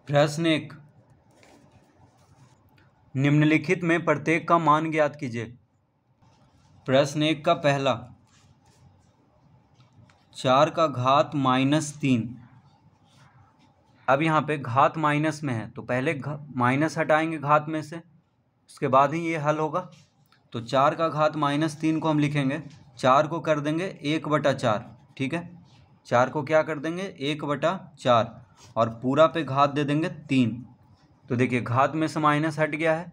प्रश्न 1, निम्नलिखित में प्रत्येक का मान ज्ञात कीजिए। प्रश्न 1 का पहला, 4 का घात -3। अब यहाँ पे घात माइनस में है तो पहले माइनस हटाएंगे घात में से, उसके बाद ही ये हल होगा। तो 4 का घात -3 को हम लिखेंगे, 4 को कर देंगे 1/4, ठीक है। 4 को क्या कर देंगे 1/4 और पूरा पे घात दे देंगे 3। तो देखिए घात में से माइनस हट गया है।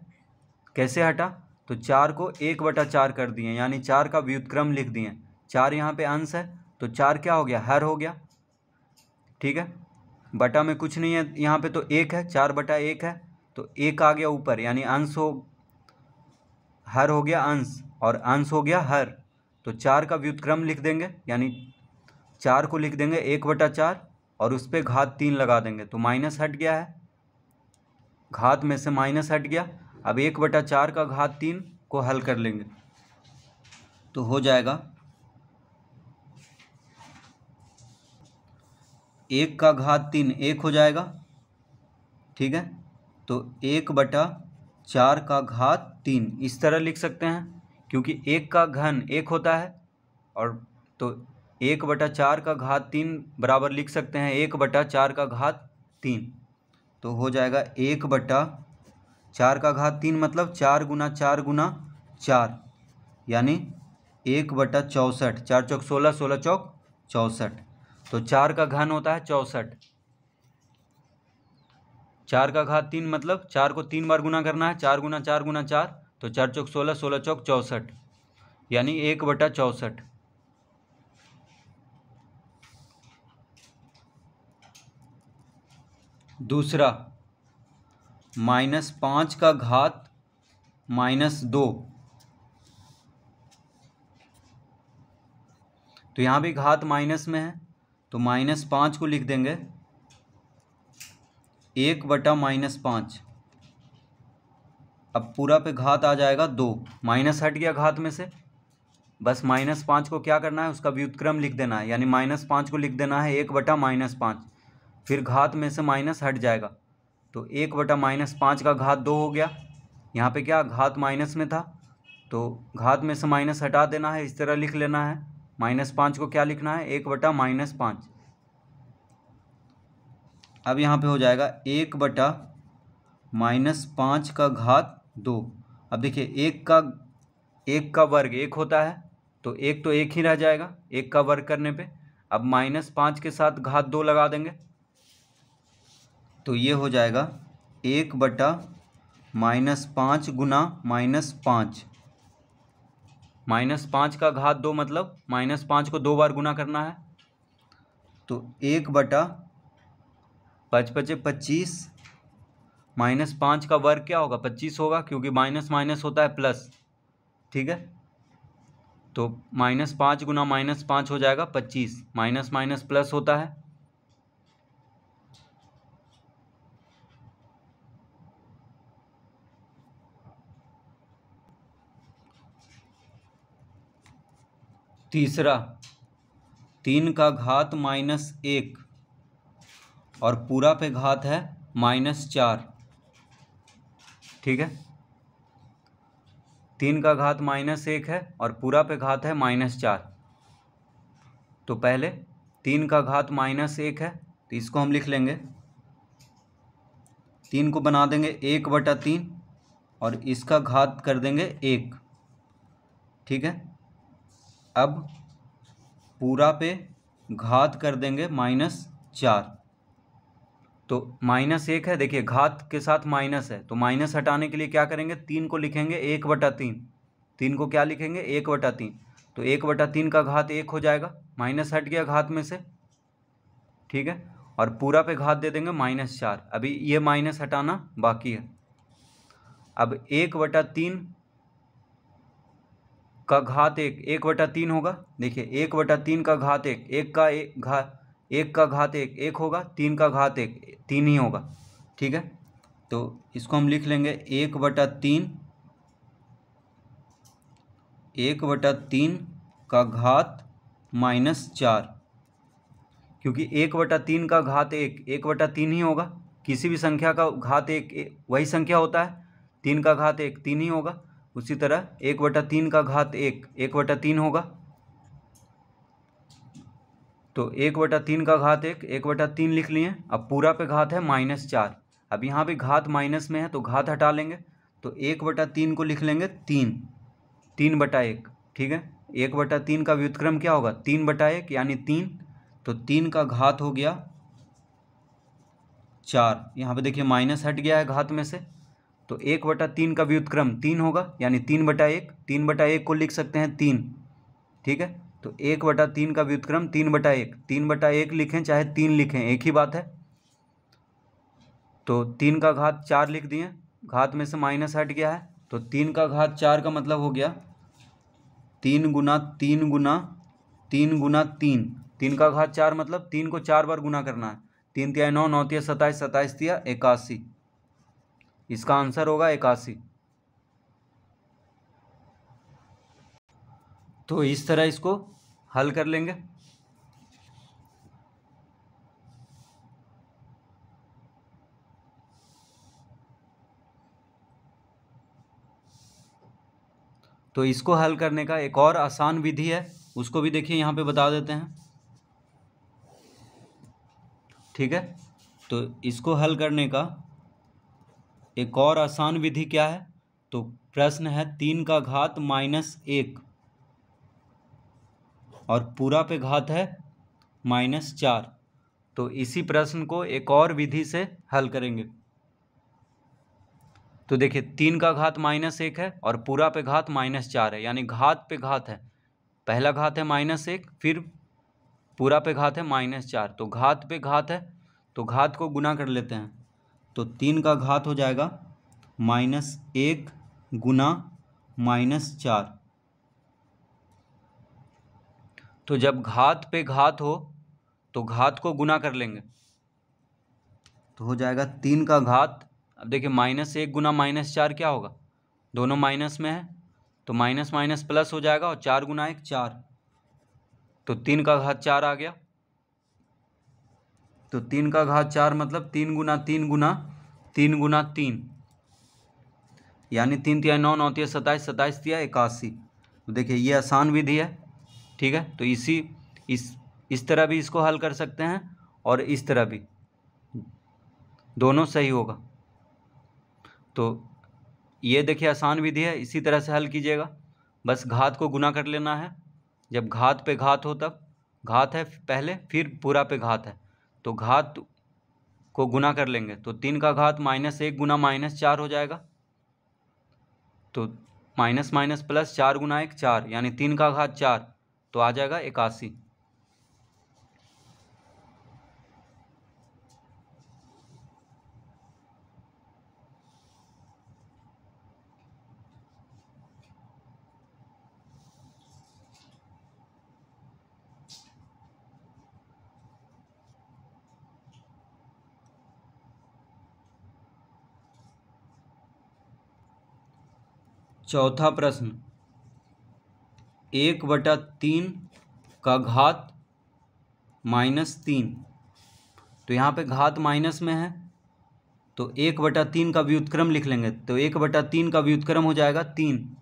कैसे हटा? तो 4 को 1/4 कर दिए, यानी 4 का व्युत्क्रम लिख दिए। 4 यहाँ पे अंश है तो 4 क्या हो गया, हर हो गया, ठीक है। बटा में कुछ नहीं है यहाँ पे, तो 1 है, 4/1 है तो 1 आ गया ऊपर, यानी अंश हो, हर हो गया अंश और अंश हो गया हर। तो 4 का व्युत्क्रम लिख देंगे, यानी 4 को लिख देंगे 1/4 और उस पर घात 3 लगा देंगे तो माइनस हट गया है, घात में से माइनस हट गया। अब 1/4 का घात 3 को हल कर लेंगे तो हो जाएगा 1 का घात 3 1 हो जाएगा, ठीक है। तो 1/4 का घात 3 इस तरह लिख सकते हैं, क्योंकि 1 का घन 1 होता है, और तो 1/4 का घात 3 बराबर लिख सकते हैं 1/4 का घात 3। तो हो जाएगा 1/4 का घात 3 मतलब 4 गुना 4 गुना 4, यानी 1/64। 4 चौक 16, 16 चौक 64। तो 4 का घन होता है 64। 4 का घात 3 मतलब 4 को 3 बार गुना करना है, 4 गुना 4 गुना 4, तो 4 चौक 16, 16 चौक 64, यानी 1/64। दूसरा, -5 का घात -2। तो यहाँ भी घात माइनस में है तो -5 को लिख देंगे 1/-5। अब पूरा पे घात आ जाएगा 2, माइनस हट गया घात में से, बस -5 को क्या करना है, उसका व्युत्क्रम लिख देना है, यानी -5 को लिख देना है 1/-5। फिर घात में से माइनस हट जाएगा तो 1/-5 का घात 2 हो गया। यहाँ पे क्या घात माइनस में था तो घात में से माइनस हटा देना है, इस तरह लिख लेना है। -5 को क्या लिखना है, 1/-5। अब यहाँ पे हो जाएगा 1/-5 का घात 2। अब देखिए 1 का वर्ग 1 होता है तो 1 तो 1 ही रह जाएगा 1 का वर्ग करने पे। अब -5 के साथ घात 2 लगा देंगे तो ये हो जाएगा 1/-5 गुना -5। -5 का घात 2 मतलब -5 को 2 बार गुना करना है, तो 1/5=25। -5 का वर्ग क्या होगा, 25 होगा, क्योंकि माइनस माइनस होता है प्लस, ठीक है। तो -5 गुना -5 हो जाएगा 25, माइनस माइनस प्लस होता है। तीसरा, 3 का घात -1 और पूरा पे घात है -4, ठीक है। 3 का घात -1 है और पूरा पे घात है -4। तो पहले 3 का घात -1 है तो इसको हम लिख लेंगे, 3 को बना देंगे 1/3 और इसका घात कर देंगे 1, ठीक है। अब पूरा पे घात कर देंगे -4। तो -1 है, देखिए घात के साथ माइनस है तो माइनस हटाने के लिए क्या करेंगे, 3 को लिखेंगे 1/3। 3 को क्या लिखेंगे 1/3, तो 1/3 का घात 1 हो जाएगा, माइनस हट गया घात में से, ठीक है। और पूरा पे घात दे देंगे -4। अभी ये माइनस हटाना बाकी है। अब 1/3 का घात 1/3 होगा, देखिए 1/3 का घात 1, 1 का घात 1 होगा, 3 का घात 1 3 ही होगा, ठीक है। तो इसको हम लिख लेंगे 1/3 का घात -4, क्योंकि 1/3 का घात 1 1/3 ही होगा, किसी भी संख्या का घात एक वही संख्या होता है, 3 का घात 1 3 ही होगा। उसी तरह 1/3 का घात 1 1/3 होगा। तो 1/3 का घात 1 1/3 लिख लिए। अब पूरा पे घात है -4। अब यहाँ भी घात माइनस में है तो घात हटा लेंगे, तो 1/3 को लिख लेंगे 3/1। ठीक है, 1/3 का व्युत्क्रम क्या होगा 3/1 यानी 3। तो 3 का घात हो गया 4। यहाँ पे देखिए माइनस हट गया है घात में से, तो 1/3 का व्युत्क्रम 3 होगा यानी 3/1। 3/1 को लिख सकते हैं 3। ठीक है, तो 1/3 का व्युत्क्रम 3/1। 3/1 लिखें चाहे 3 लिखें एक ही बात है। तो 3 का घात 4 लिख दिए, घात में से माइनस हट गया है, तो 3 का घात 4 का मतलब हो गया 3 गुना 3 गुना 3 गुना 3। 3 का घात 4 मतलब 3 को 4 बार गुना करना है। 3 तिया 9 9 तिया 27 27 तिया 81। इसका आंसर होगा 81। तो इस तरह इसको हल कर लेंगे। तो इसको हल करने का एक और आसान विधि है, उसको भी देखिए यहाँ पे बता देते हैं। ठीक है, तो इसको हल करने का एक और आसान विधि क्या है, तो प्रश्न है 3 का घात -1 और पूरा पे घात है -4। तो इसी प्रश्न को एक और विधि से हल करेंगे। तो देखिए 3 का घात -1 है और पूरा पे घात -4 है, यानी घात पे घात है। पहला घात है -1, फिर पूरा पे घात है -4। तो घात पे घात है तो घात को गुना कर लेते हैं। तो 3 का घात हो जाएगा -1 गुना -4। तो जब घात पे घात हो तो घात को गुना कर लेंगे, तो हो जाएगा 3 का घात। अब देखिए -1 गुना -4 क्या होगा, दोनों माइनस में है तो माइनस माइनस प्लस हो जाएगा, और 4 गुना 1 4। तो 3 का घात 4 आ गया। तो 3 का घात 4 मतलब 3 गुना 3 गुना 3 गुना 3, यानी 3 तिया 9 9 तिया 27 27 तिया 81। तो देखिए ये आसान विधि है। ठीक है, तो इस तरह भी इसको हल कर सकते हैं और इस तरह भी, दोनों सही होगा। तो ये देखिए आसान विधि है, इसी तरह से हल कीजिएगा। बस घात को गुना कर लेना है। जब घात पे घात हो तब घात है पहले, फिर पूरा पे घात है तो घात को गुना कर लेंगे। तो 3 का घात -1 गुना -4 हो जाएगा। तो माइनस माइनस प्लस 4 गुना 1 4, यानी 3 का घात 4, तो आ जाएगा 81। चौथा प्रश्न 1/3 का घात -3। तो यहाँ पे घात माइनस में है तो 1/3 का व्युत्क्रम लिख लेंगे। तो 1/3 का व्युत्क्रम हो जाएगा 3।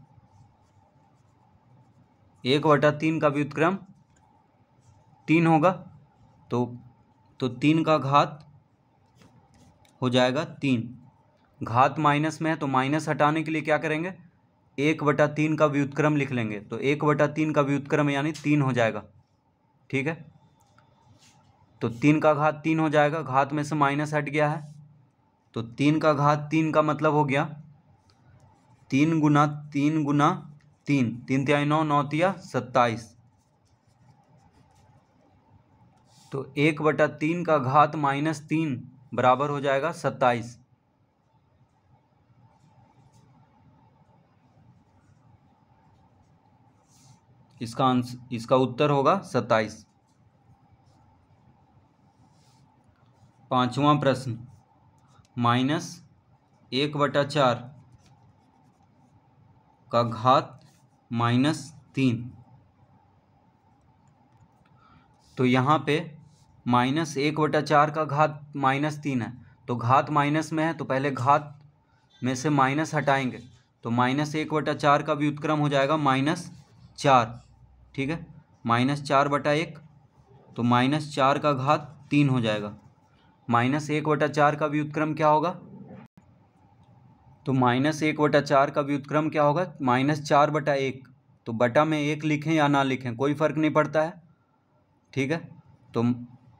1/3 का व्युत्क्रम 3 होगा। तो 3 का घात हो जाएगा 3। घात माइनस में है तो माइनस हटाने के लिए क्या करेंगे, 1/3 का व्युत्क्रम लिख लेंगे। तो 1/3 का व्युत्क्रम यानी 3 हो जाएगा। ठीक है, तो 3 का घात 3 हो जाएगा, घात में से माइनस हट गया है। तो 3 का घात 3 का मतलब हो गया 3 गुना 3 गुना 3, 3 तिया 9 9 तिया 27। तो 1/3 का घात -3 बराबर हो जाएगा 27। इसका उत्तर होगा 27। पांचवा प्रश्न -1/4 का घात -3। तो यहाँ पे -1/4 का घात -3 है, तो घात माइनस में है तो पहले घात में से माइनस हटाएंगे, तो -1/4 का व्युत्क्रम हो जाएगा -4। ठीक है, -4/1, तो -4 का घात 3 हो जाएगा। -1/4 का व्युत्क्रम क्या होगा? तो -1/4 का व्युत्क्रम क्या होगा? -4/1। तो बटा में 1 लिखें या ना लिखें कोई फ़र्क नहीं पड़ता है। ठीक है, तो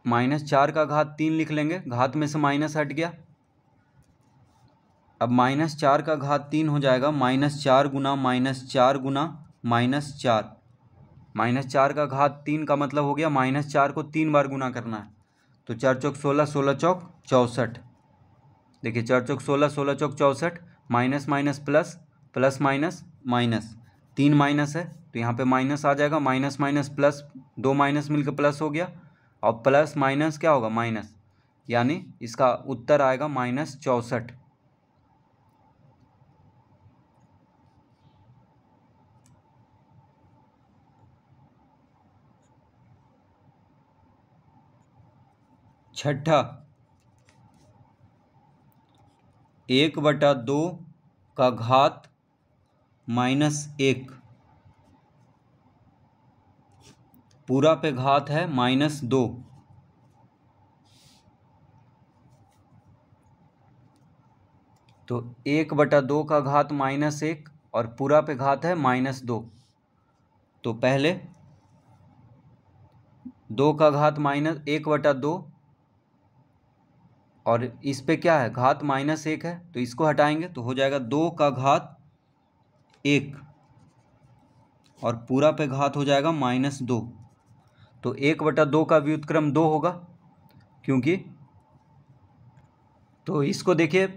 -4 का घात 3 लिख लेंगे, घात में से माइनस हट गया। अब -4 का घात 3 हो जाएगा -4 गुना -4 गुना -4। -4 का घात 3 का मतलब हो गया -4 को 3 बार गुना करना है। तो 4 चौक 16, 16 चौक 64। देखिए 4 चौक 16, 16 चौक 64, minus minus plus, plus minus minus, 3 minus है तो यहाँ पे माइनस आ जाएगा, माइनस माइनस प्लस, 2 माइनस मिलकर प्लस हो गया, और प्लस माइनस क्या होगा? माइनस, यानी इसका उत्तर आएगा -64। छठा, 1/2 का घात -1, पूरा पे घात है -2, तो 1/2 का घात -1 और पूरा पे घात है -2। तो पहले 2 का घात -1/2, और इस पे क्या है? घात -1 है तो इसको हटाएंगे तो हो जाएगा 2 का घात 1, और पूरा पे घात हो जाएगा -2। तो 1/2 का व्युत्क्रम 2 होगा, क्योंकि, तो इसको देखिए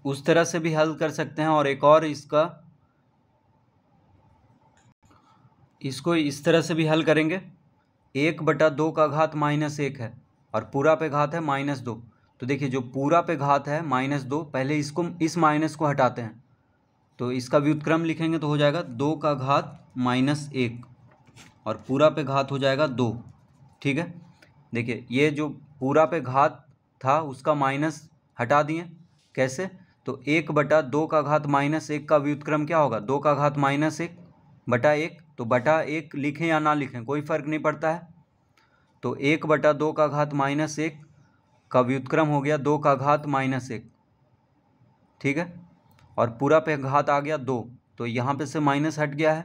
उस तरह से भी हल कर सकते हैं, और एक और इसको इस तरह से भी हल करेंगे। 1/2 का घात -1 है और पूरा पे घात है -2। तो देखिए जो पूरा पे घात है -2, पहले इसको, इस माइनस को हटाते हैं, तो इसका व्युत्क्रम लिखेंगे तो हो जाएगा 2 का घात -1 और पूरा पे घात हो जाएगा 2। ठीक है, देखिए ये जो पूरा पे घात था उसका माइनस हटा दिए। कैसे? तो 1/2 का घात -1 का व्युत्क्रम क्या होगा? 2 का घात -1/1। तो बटा 1 लिखें या ना लिखें कोई फ़र्क नहीं पड़ता है। तो 1/2 का घात -1 का व्युत्क्रम हो गया 2 का घात -1। ठीक है, और पूरा पे घात आ गया 2, तो यहाँ पे से माइनस हट गया है।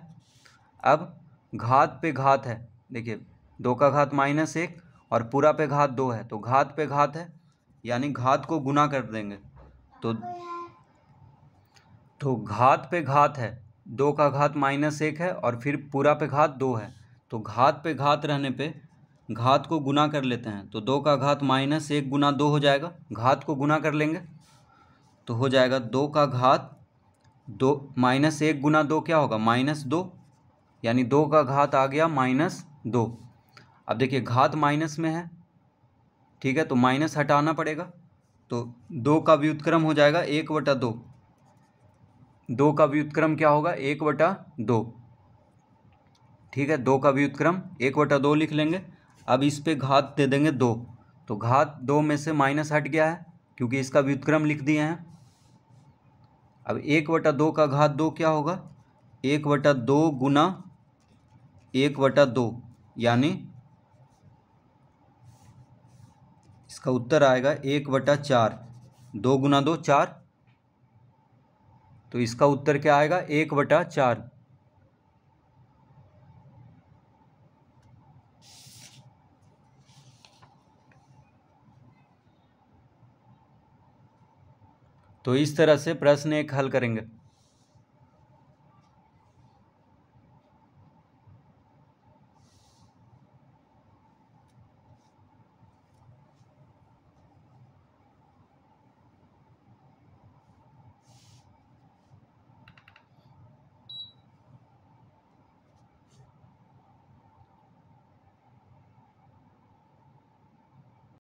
अब घात पे घात है, देखिए 2 का घात -1 और पूरा पे घात 2 है, तो घात पे घात है यानी घात को गुना कर देंगे। तो घात पे घात है, 2 का घात -1 है और फिर पूरा पे घात 2 है, तो घात पे घात रहने पे घात को गुना कर लेते हैं, तो 2 का घात -1 गुना 2 हो जाएगा, घात को गुना कर लेंगे तो हो जाएगा 2 का घात 2 -1 गुना 2 क्या होगा? -2, यानी 2 का घात आ गया -2। अब देखिए घात माइनस में है, ठीक है, तो माइनस हटाना पड़ेगा, तो 2 का व्युत्क्रम हो जाएगा 1/2। 2 का व्युत्क्रम क्या होगा? 1/2। ठीक है, 2 का व्युत्क्रम 1/2 लिख लेंगे। अब इस पे घात दे देंगे 2, तो घात 2 में से माइनस हट गया है क्योंकि इसका व्युत्क्रम लिख दिए हैं। अब 1/2 का घात 2 क्या होगा? 1/2 गुना 1/2, यानी इसका उत्तर आएगा 1/4। 2 गुना 2 4, तो इसका उत्तर क्या आएगा? 1/4। तो इस तरह से प्रश्न एक हल करेंगे।